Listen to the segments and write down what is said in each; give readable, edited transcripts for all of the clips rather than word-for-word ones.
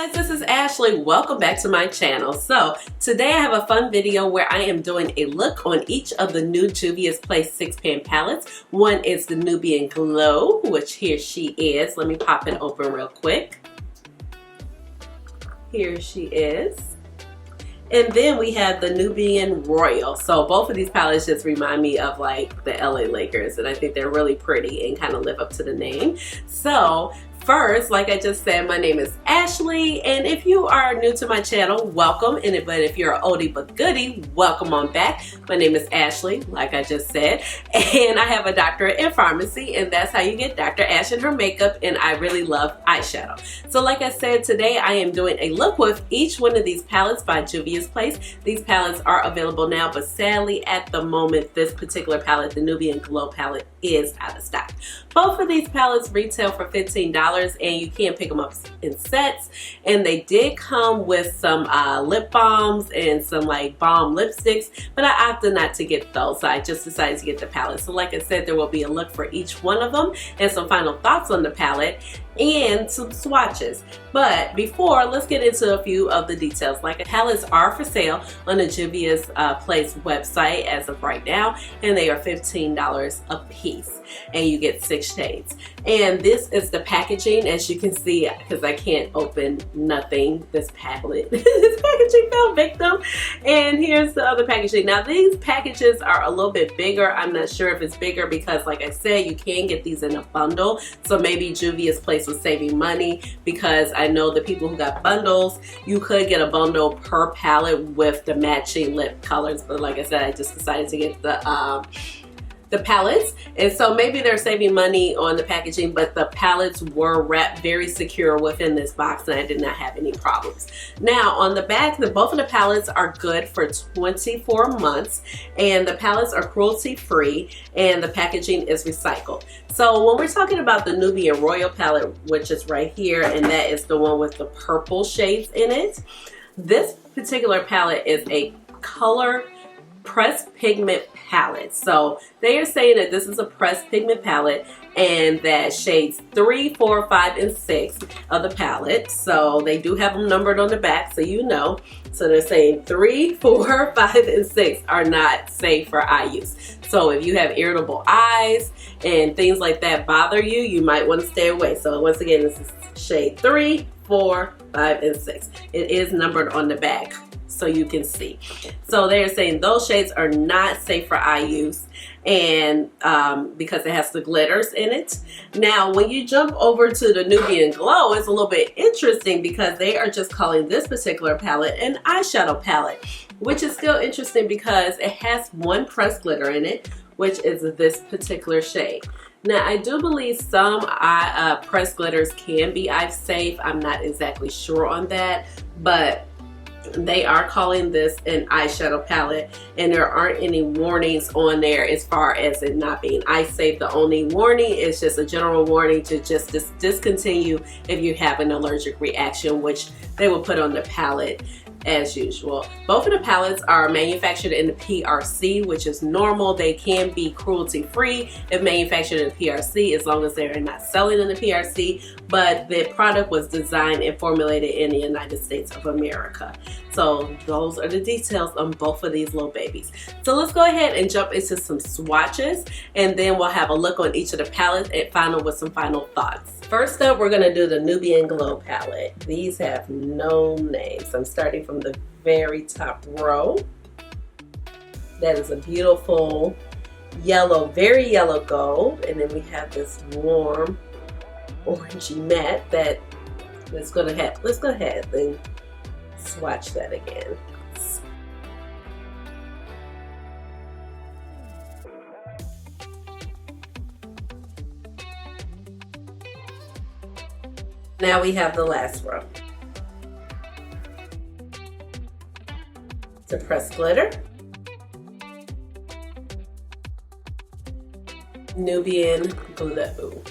guys, this is Ashley. Welcome back to my channel. So today I have a fun video where I am doing a look on each of the Nude Juvia's Place 6-pan palettes. One is the Nubian Glow, which here she is. Let me pop it open real quick. Here she is. And then we have the Nubian Royal. So both of these palettes just remind me of like the LA Lakers, and I think they're really pretty and kind of live up to the name. So first, like I just said, my name is Ashley, and if you are new to my channel, welcome. But if you're an oldie but goodie, welcome on back. My name is Ashley, like I just said, and I have a doctorate in pharmacy, and that's how you get Dr. Ash in her makeup, and I really love eyeshadow. So like I said, today I am doing a look with each one of these palettes by Juvia's Place. These palettes are available now, but sadly at the moment, this particular palette, the Nubian Glow palette, is out of stock. Both of these palettes retail for $15, and you can pick them up in sets, and they did come with some lip balms and some like balm lipsticks, but I opted not to get those, so I just decided to get the palette. So like I said, there will be a look for each one of them and some final thoughts on the palette and some swatches. But before, let's get into a few of the details. Like, palettes are for sale on the Juvia's Place website as of right now, and they are $15 a piece, and you get 6 shades. And this is the packaging, as you can see, because I can't open nothing. This palette, this packaging fell victim. And here's the other packaging. Now these packages are a little bit bigger. I'm not sure if it's bigger because, like I said, you can get these in a bundle. So maybe Juvia's Place was saving money, because I know the people who got bundles, you could get a bundle per palette with the matching lip colors. But like I said, I just decided to get the palettes, and so maybe they're saving money on the packaging, but the palettes were wrapped very secure within this box, and I did not have any problems. Now on the back, both of the palettes are good for 24 months, and the palettes are cruelty free, and the packaging is recycled. So when we're talking about the Nubian Royal palette, which is right here, and that is the one with the purple shades in it, this particular palette is a color pressed pigment palette. So they are saying that this is a pressed pigment palette, and that shades 3, 4, 5, and 6 of the palette. So they do have them numbered on the back, so you know. So they're saying 3, 4, 5, and 6 are not safe for eye use. So if you have irritable eyes and things like that bother you, you might want to stay away. So once again, this is shade 3, 4, 5, and 6. It is numbered on the back, so you can see. So they're saying those shades are not safe for eye use, and because it has the glitters in it. Now when you jump over to the Nubian Glow, it's a little bit interesting because they are just calling this particular palette an eyeshadow palette, which is still interesting because it has one pressed glitter in it, which is this particular shade. Now I do believe some pressed glitters can be eye safe. I'm not exactly sure on that, but they are calling this an eyeshadow palette, and there aren't any warnings on there as far as it not being eye safe. The only warning is just a general warning to just discontinue if you have an allergic reaction, which they will put on the palette as usual. Both of the palettes are manufactured in the PRC, which is normal. They can be cruelty free if manufactured in the PRC, as long as they're not selling in the PRC, but the product was designed and formulated in the United States of America. So those are the details on both of these little babies. So let's go ahead and jump into some swatches, and then we'll have a look on each of the palettes and final with some final thoughts. First up, we're gonna do the Nubian Glow palette. These have no names. I'm starting from the very top row. That is a beautiful yellow, very yellow gold, and then we have this warm orangey matte that let's go ahead and swatch that again. Now we have the last row. The pressed glitter, Nubian Glow.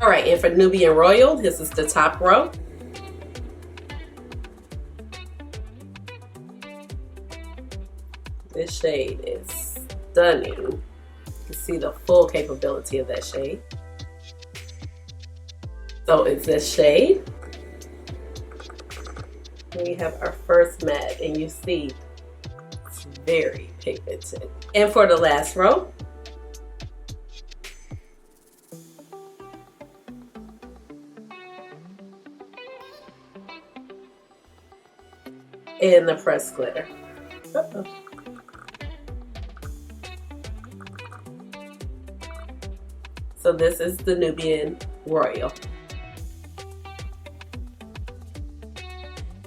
All right, and for Nubian Royal, this is the top row. This shade is stunning. You can see the full capability of that shade. So it's this shade. We have our first matte, and you see it's very pigmented. And for the last row, and the pressed glitter. So this is the Nubian Royal.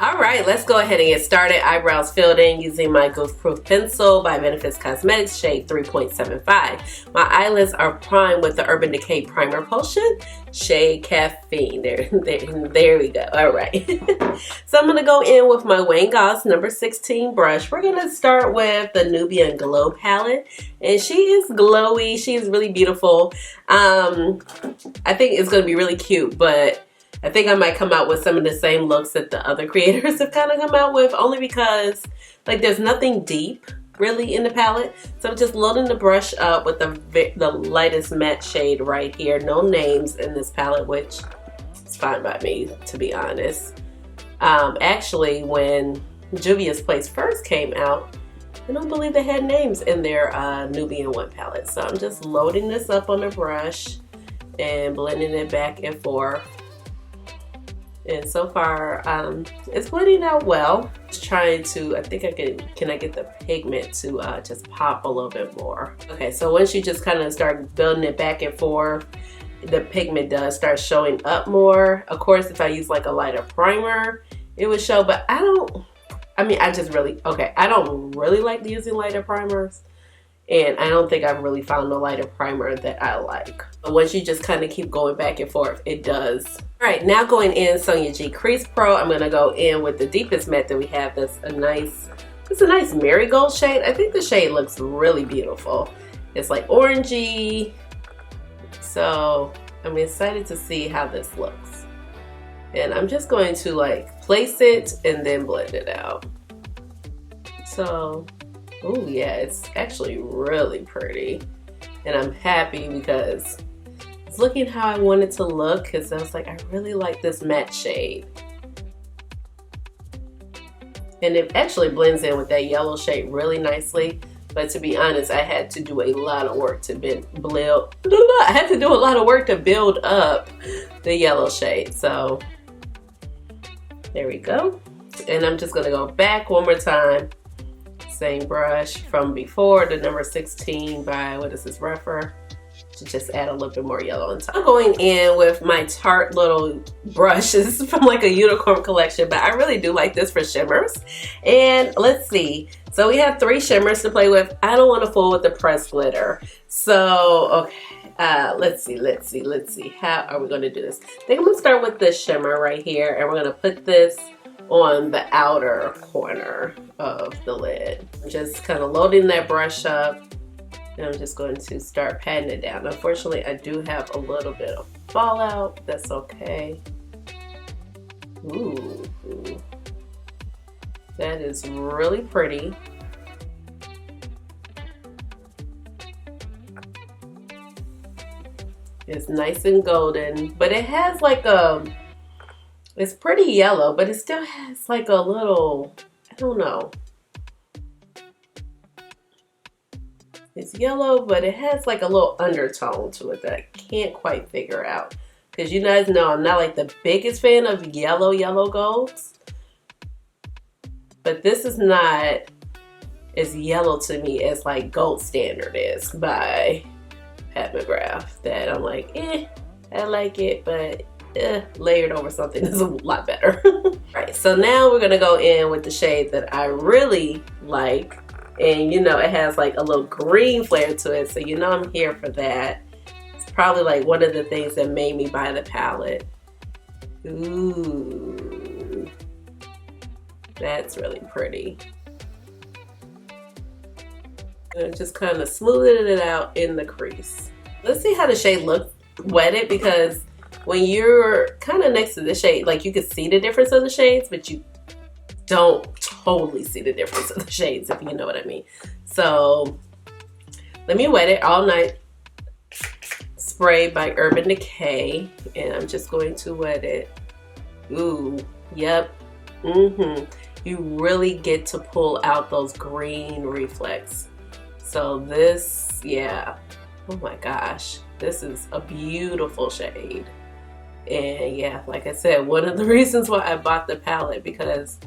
All right, let's go ahead and get started. Eyebrows filled in using my Goof Proof Pencil by Benefits Cosmetics, shade 3.75. My eyelids are primed with the Urban Decay Primer Potion, shade Caffeine. There we go. All right. So I'm going to go in with my Wayne Goss number 16 brush. We're going to start with the Nubian Glow palette. And she is glowy. She is really beautiful. I think it's going to be really cute, but I think I might come out with some of the same looks that the other creators have kind of come out with, only because like there's nothing deep really in the palette. So I'm just loading the brush up with the lightest matte shade right here. No names in this palette, which is fine by me, to be honest. Actually, when Juvia's Place first came out, I don't believe they had names in their Nubian 1 palette. So I'm just loading this up on the brush and blending it back and forth. And so far, it's blending out well. Just trying to, I think I can I get the pigment to just pop a little bit more. Okay, so once you just kind of start building it back and forth, the pigment does start showing up more. Of course, if I use like a lighter primer, it would show, but I don't really like using lighter primers. And I don't think I've really found a lighter primer that I like. But once you just kind of keep going back and forth, it does. All right, now going in Sonia G Crease Pro, I'm gonna go in with the deepest matte that we have. It's a nice marigold shade. I think the shade looks really beautiful. It's like orangey. So I'm excited to see how this looks. And I'm just going to like place it and then blend it out. So, oh yeah, it's actually really pretty. And I'm happy because it's looking how I want it to look, because I was like, I really like this matte shade. And it actually blends in with that yellow shade really nicely. But to be honest, I had to do a lot of work to build up the yellow shade. So there we go. And I'm just gonna go back one more time. Same brush from before, the number 16 by, what is this, Refer, to just add a little bit more yellow on top. I'm going in with my Tarte little brushes from like a unicorn collection, but I really do like this for shimmers. And let's see, so we have 3 shimmers to play with. I don't want to fool with the pressed glitter. So, okay, let's see. How are we going to do this? I think I'm going to start with this shimmer right here, and we're going to put this on the outer corner of the lid. I'm just kind of loading that brush up, and I'm just going to start patting it down. Unfortunately, I do have a little bit of fallout. That's okay. Ooh, that is really pretty. It's nice and golden, but it has like it's pretty yellow, but it still has like a little, I don't know. It's yellow, but it has like a little undertone to it that I can't quite figure out. Because you guys know I'm not like the biggest fan of yellow golds. But this is not as yellow to me as like Gold Standard is by Pat McGrath. That I'm like, I like it, but layered over something is a lot better. Right, so now we're gonna go in with the shade that I really like, and you know it has like a little green flair to it, so you know I'm here for that. It's probably like one of the things that made me buy the palette. Ooh, that's really pretty. And just kind of smoothing it out in the crease. Let's see how the shade looks wetted, because when you're kind of next to the shade, like you can see the difference of the shades, but you don't totally see the difference of the shades, if you know what I mean. So let me wet it all night. spray by Urban Decay, and I'm just going to wet it. Ooh, yep. You really get to pull out those green reflex. So this, yeah, oh my gosh, this is a beautiful shade. And yeah, like I said, one of the reasons why I bought the palette, because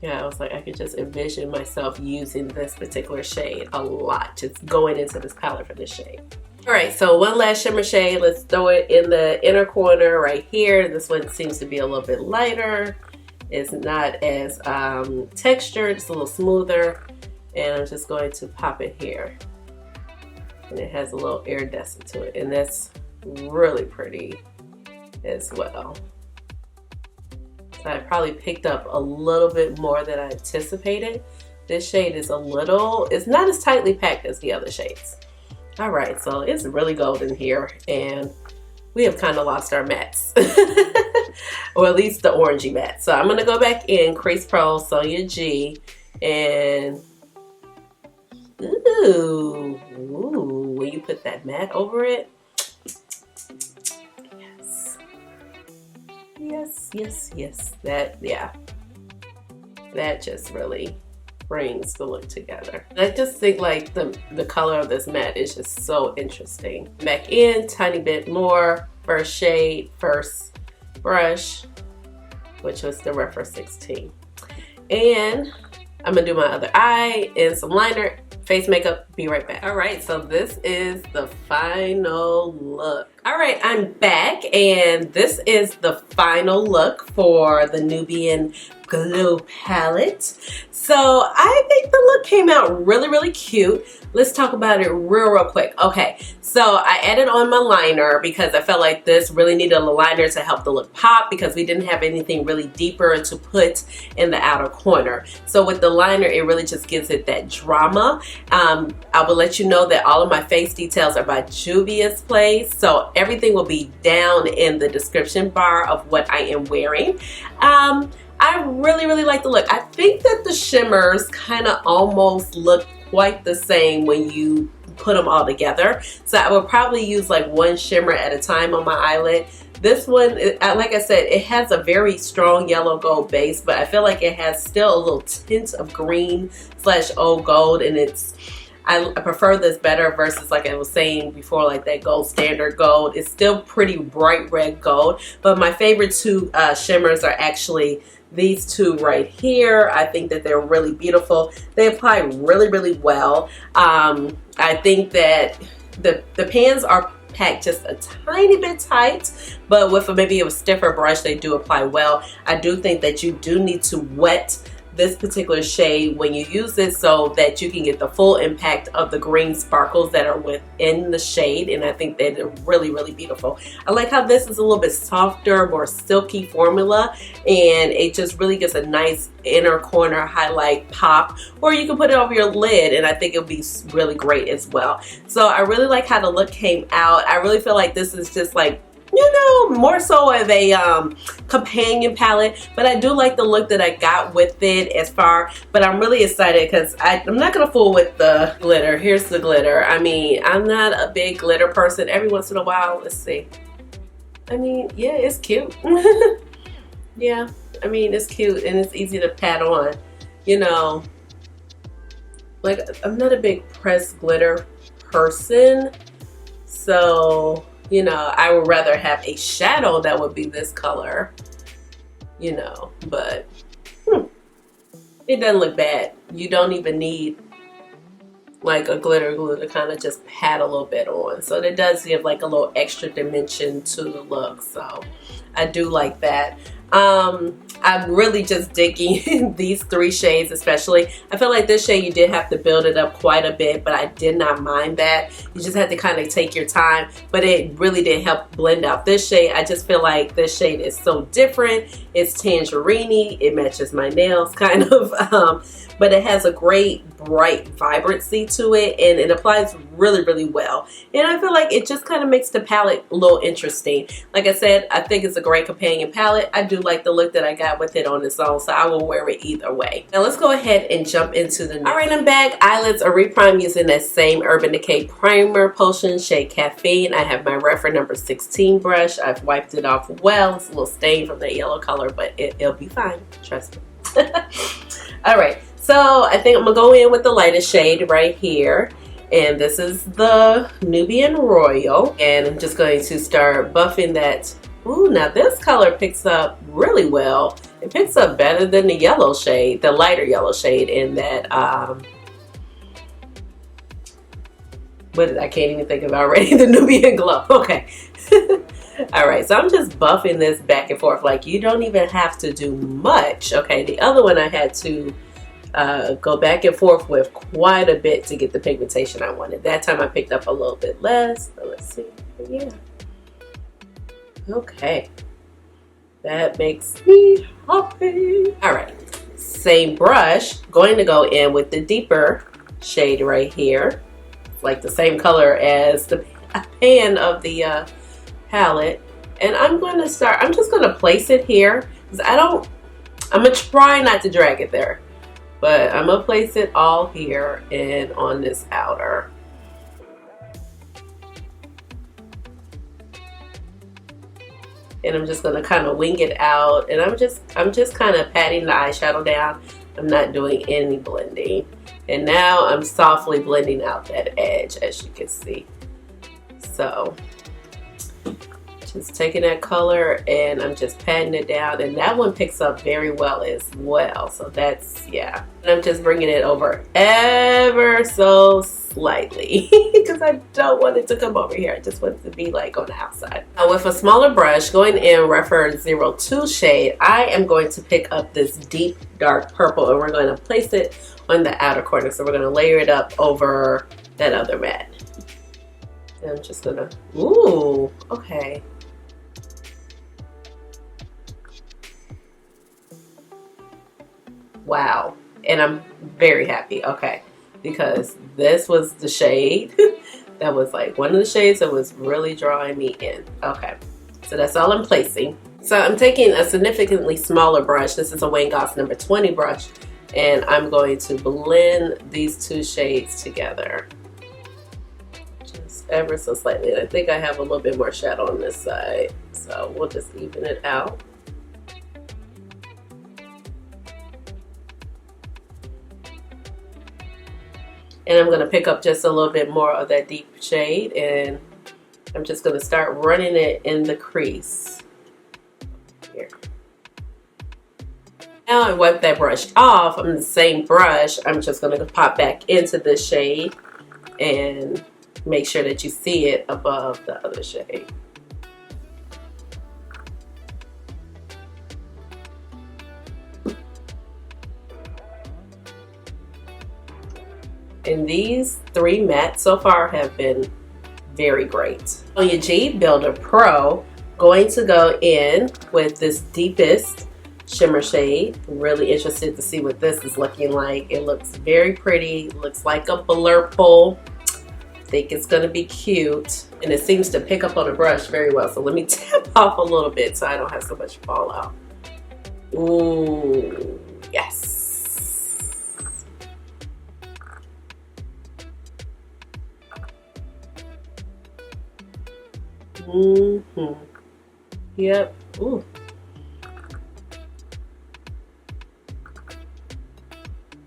yeah, I was like, I could just envision myself using this particular shade a lot, just going into this palette for this shade. All right, so one last shimmer shade. Let's throw it in the inner corner right here. This one seems to be a little bit lighter. It's not as textured, it's a little smoother. And I'm just going to pop it here. And it has a little iridescent to it, and that's really pretty as well. So I probably picked up a little bit more than I anticipated. This shade is a little, it's not as tightly packed as the other shades. All right, so it's really golden here, and we have kind of lost our mattes, or at least the orangey matte. So I'm gonna go back in Crease Pro Sonia G, and ooh, when you put that matte over it, yes, that, yeah, that just really brings the look together. I just think like the color of this matte is just so interesting. Back in, tiny bit more, first shade, first brush, which was the Refer 16. And I'm gonna do my other eye and some liner, face makeup, be right back. All right, so this is the final look. All right, I'm back, and this is the final look for the Nubian Glow palette. So I think the look came out really cute. Let's talk about it real quick. Okay, so I added on my liner because I felt like this really needed a liner to help the look pop, because we didn't have anything really deeper to put in the outer corner. So with the liner, it really just gives it that drama. I will let you know that all of my face details are by Juvia's Place, so everything will be down in the description bar of what I am wearing. I really like the look. I think that the shimmers kind of almost look quite the same when you put them all together. So I would probably use like one shimmer at a time on my eyelid. This one, like I said, it has a very strong yellow gold base, but I feel like it has still a little tint of green / old gold, and I prefer this better versus, like I was saying before, like that gold standard gold. It's still pretty bright red gold, but my favorite two shimmers are actually these two right here. I think that they're really beautiful. They apply really well. I think that the pans are packed just a tiny bit tight, but with maybe a stiffer brush, they do apply well. I do think that you do need to wet this particular shade when you use it so that you can get the full impact of the green sparkles that are within the shade, and I think that they're really beautiful. I like how this is a little bit softer, more silky formula, and it just really gives a nice inner corner highlight pop, or you can put it over your lid and I think it'll be really great as well. So I really like how the look came out. I really feel like this is just like, you know, more so of a companion palette, but I do like the look that I got with it but I'm really excited because I'm not gonna fool with the glitter. Here's the glitter. I mean, I'm not a big glitter person. Every once in a while, let's see. I mean, yeah, it's cute. Yeah, I mean, it's cute and it's easy to pat on, you know. Like, I'm not a big pressed glitter person, so you know, I would rather have a shadow that would be this color, you know, but it doesn't look bad. You don't even need like a glitter glue to kind of just pat a little bit on. So it does give like a little extra dimension to the look. So I do like that. I'm really just digging these three shades especially. I feel like this shade you did have to build it up quite a bit, but I did not mind that. You just had to kind of take your time, but it really did help blend out this shade. I just feel like this shade is so different. It's tangerine-y, it matches my nails kind of, but it has a great bright vibrancy to it, and it applies really, really well. And I feel like it just kind of makes the palette a little interesting. Like I said, I think it's a great companion palette. I do like the look that I got with it on its own, so I will wear it either way. Now let's go ahead and jump into the next. All right, I'm back. Eyelids are reprimed using that same Urban Decay primer potion, shade Caffeine. I have my reference number 16 brush. I've wiped it off well. It's a little stained from the yellow color, but it'll be fine. Trust me. All right. So I think I'm gonna go in with the lightest shade right here, and this is the Nubian Royal, and I'm just going to start buffing that. Ooh, now this color picks up really well. It picks up better than the yellow shade, the lighter yellow shade in that I can't even think of it already. The Nubian Glow. Okay. All right, so I'm just buffing this back and forth. Like, you don't even have to do much. Okay, the other one I had to go back and forth with quite a bit to get the pigmentation I wanted. That time I picked up a little bit less. So let's see. Yeah. Okay. That makes me happy. All right. Same brush. Going to go in with the deeper shade right here. Like the same color as the pan of the palette. And I'm just going to place it here. Because I'm going to try not to drag it there. But I'm going to place it all here and on this outer. And I'm just going to kind of wing it out. And I'm just kind of patting the eyeshadow down. I'm not doing any blending. And now I'm softly blending out that edge, as you can see. So just taking that color and I'm just patting it down, and that one picks up very well as well. So that's, yeah. And I'm just bringing it over ever so slightly because I don't want it to come over here. I just want it to be like on the outside. Now with a smaller brush, going in reference 02 shade, I am going to pick up this deep dark purple, and we're going to place it on the outer corner. So we're going to layer it up over that other matte. And I'm just gonna, ooh, okay. Wow. And I'm very happy, okay, because this was the shade that was like one of the shades that was really drawing me in. Okay, so that's all I'm placing. So I'm taking a significantly smaller brush. This is a Wayne Goss number 20 brush, and I'm going to blend these two shades together. Just ever so slightly. And I think I have a little bit more shadow on this side, so we'll just even it out. And I'm going to pick up just a little bit more of that deep shade, and I'm just going to start running it in the crease. Here. Now I wipe that brush off. On the same brush, I'm just going to pop back into this shade and make sure that you see it above the other shade. And these three mattes so far have been very great. Sonia G Pro, going to go in with this deepest shimmer shade. I'm really interested to see what this is looking like. It looks very pretty. Looks like a blurple. I think it's going to be cute. And it seems to pick up on the brush very well. So let me tap off a little bit so I don't have so much fallout. Ooh, yes. Mm-hmm. Yep. Ooh.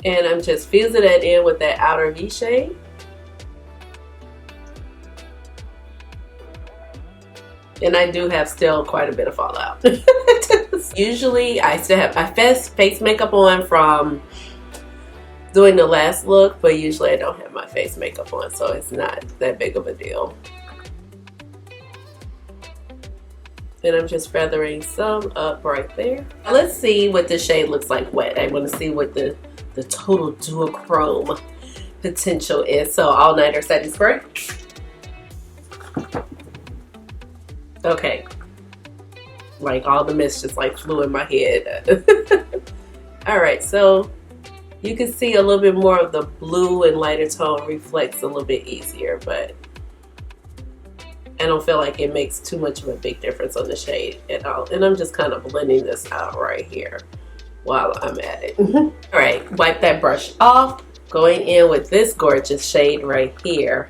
And I'm just fusing that in with that outer V shade. And I do have still quite a bit of fallout. Usually I still have my face makeup on from doing the last look, but usually I don't have my face makeup on, so it's not that big of a deal. And I'm just feathering some up right there. Let's see what the shade looks like wet. I want to see what the total duochrome potential is. So All Nighter setting spray. Okay. Like all the mist just like flew in my head. All right, so You can see a little bit more of the blue and lighter tone reflects a little bit easier, but I don't feel like it makes too much of a big difference on the shade at all. And I'm just kind of blending this out right here while I'm at it. All right, wipe that brush off. Going in with this gorgeous shade right here.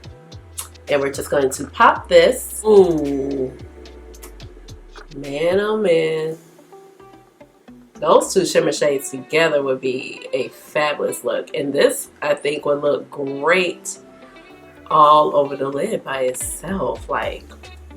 And we're just going to pop this. Ooh, man, oh man. Those two shimmer shades together would be a fabulous look. And this, I think, would look great all over the lid by itself. Like,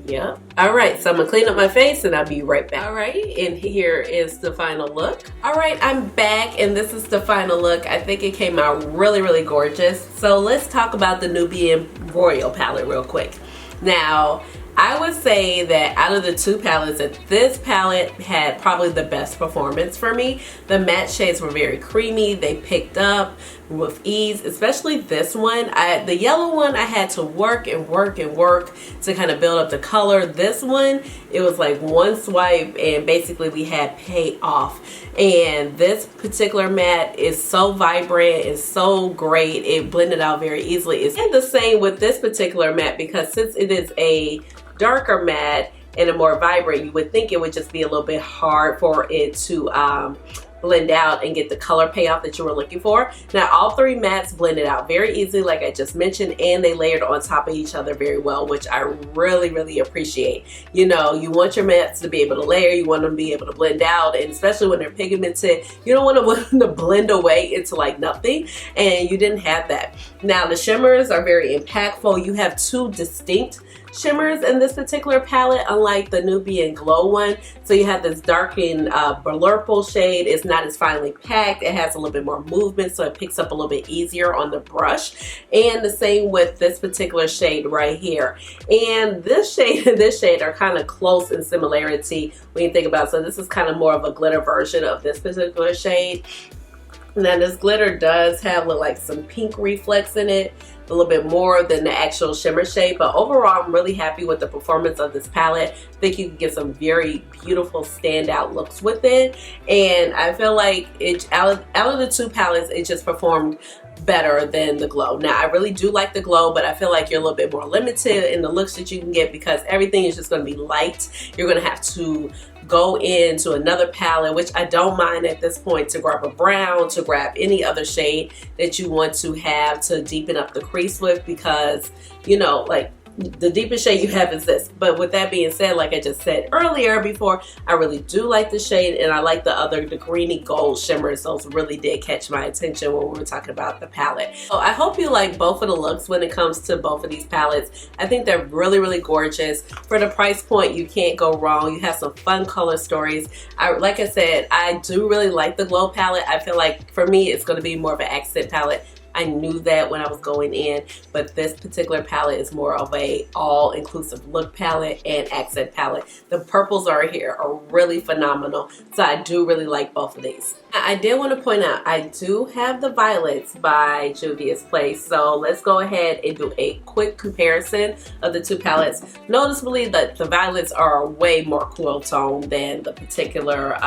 yep. All right, so I'm gonna clean up my face and I'll be right back. All right, and here is the final look. All right, I'm back and this is the final look. I think it came out really, really gorgeous. So let's talk about the Nubian Royal palette real quick. Now, I would say that out of the two palettes, that this palette had probably the best performance for me. The matte shades were very creamy. They picked up with ease, especially this one. The yellow one, I had to work and work and work to kind of build up the color. This one, it was like one swipe and basically we had pay off. And this particular matte is so vibrant and so great. It blended out very easily. It's the same with this particular matte because since it is a darker matte and a more vibrant, you would think it would just be a little bit hard for it to blend out and get the color payoff that you were looking for. Now all three mattes blended out very easily like I just mentioned, and they layered on top of each other very well, which I really, really appreciate. You know, you want your mattes to be able to layer, you want them to be able to blend out, and especially when they're pigmented, you don't want them to blend away into like nothing, and you didn't have that. Now the shimmers are very impactful. You have two distinct shimmers in this particular palette, unlike the Nubian Glow one. So you have this darkened blurple shade. It's not as finely packed. It has a little bit more movement, so it picks up a little bit easier on the brush. And the same with this particular shade right here. And this shade and this shade are kind of close in similarity when you think about it. So this is kind of more of a glitter version of this particular shade. Now this glitter does have like some pink reflex in it, a little bit more than the actual shimmer shade, but overall I'm really happy with the performance of this palette. I think you can get some very beautiful standout looks with it, and I feel like it out of the two palettes it just performed better than the Glow. Now I really do like the Glow, but I feel like you're a little bit more limited in the looks that you can get because everything is just going to be light. You're going to have to go into another palette, which I don't mind at this point, to grab a brown, to grab any other shade that you want to have to deepen up the crease with, because you know, like, the deepest shade you have is this. But with that being said, like I just said earlier before, I really do like the shade, and I like the other, the greeny gold shimmers. Those really did catch my attention when we were talking about the palette. So I hope you like both of the looks when it comes to both of these palettes. I think they're really, really gorgeous. For the price point, you can't go wrong. You have some fun color stories. Like I said, I do really like the Glow palette. I feel like for me, it's going to be more of an accent palette. I knew that when I was going in, but this particular palette is more of a all-inclusive look palette and accent palette. The purples are here are really phenomenal, so I do really like both of these. I did want to point out, I do have the violets by Juvia's Place, so let's go ahead and do a quick comparison of the two palettes. Noticeably that the violets are way more cool tone than the particular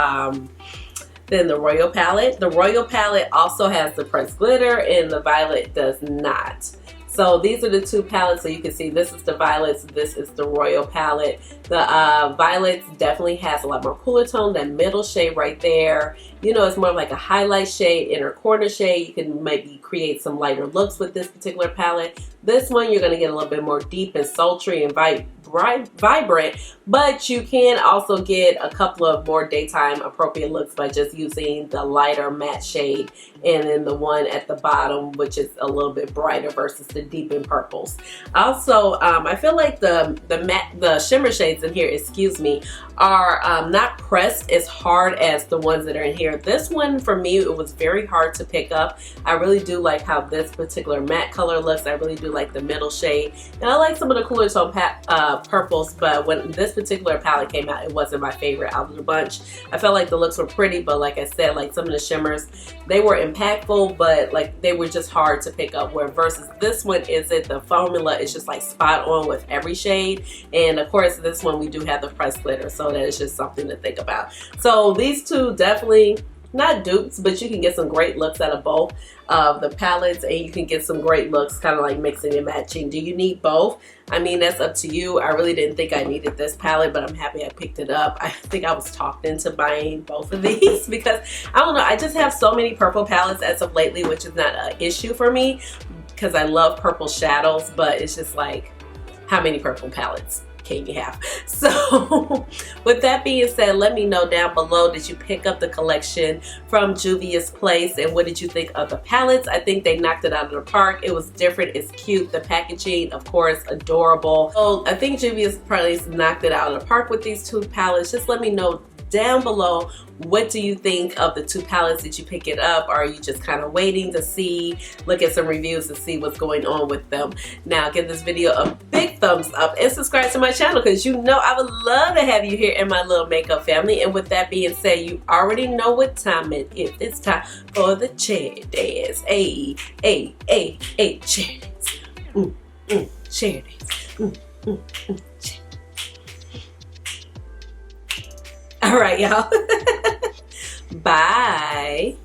than the Royal palette. The Royal palette also has the pressed glitter and the violet does not. So these are the two palettes. So you can see this is the violets, this is the Royal palette. The violets definitely has a lot more cooler tone. That middle shade right there, you know, it's more of like a highlight shade, inner corner shade. You can maybe create some lighter looks with this particular palette. This one you're going to get a little bit more deep and sultry and vibrant, but you can also get a couple of more daytime appropriate looks by just using the lighter matte shade, and then the one at the bottom, which is a little bit brighter versus the deepened purples. Also, I feel like the shimmer shades in here, excuse me, are not pressed as hard as the ones that are in here. This one for me, it was very hard to pick up. I really do like how this particular matte color looks. I really do like the middle shade, and I like some of the cooler tone purples, but when this particular palette came out, it wasn't my favorite out of the bunch. I felt like the looks were pretty, but like I said, like some of the shimmers, they were impactful, but like they were just hard to pick up, where versus this one isn't. The formula is just like spot on with every shade, and of course this one we do have the pressed glitter, so that is just something to think about. So these two definitely not dupes, but you can get some great looks out of both of the palettes, and you can get some great looks kind of like mixing and matching. Do you need both? I mean, that's up to you. I really didn't think I needed this palette, but I'm happy I picked it up. I think I was talked into buying both of these because I don't know, I just have so many purple palettes as of lately, which is not an issue for me because I love purple shadows, but it's just like, how many purple palettes can you have? So with that being said, let me know down below, did you pick up the collection from Juvia's Place, and what did you think of the palettes? I think they knocked it out of the park. It was different, it's cute, the packaging of course adorable. So I think Juvia's Place knocked it out of the park with these two palettes. Just let me know down below, what do you think of the two palettes? Did you pick it up, or are you just kind of waiting to see, look at some reviews to see what's going on with them? Now give this video a big thumbs up and subscribe to my channel, because you know I would love to have you here in my little makeup family. And with that being said, you already know what time it is. It's time for the chair dance. Hey, hey, hey, hey, chair dance. Chair dance. Chair. All right, y'all. Bye.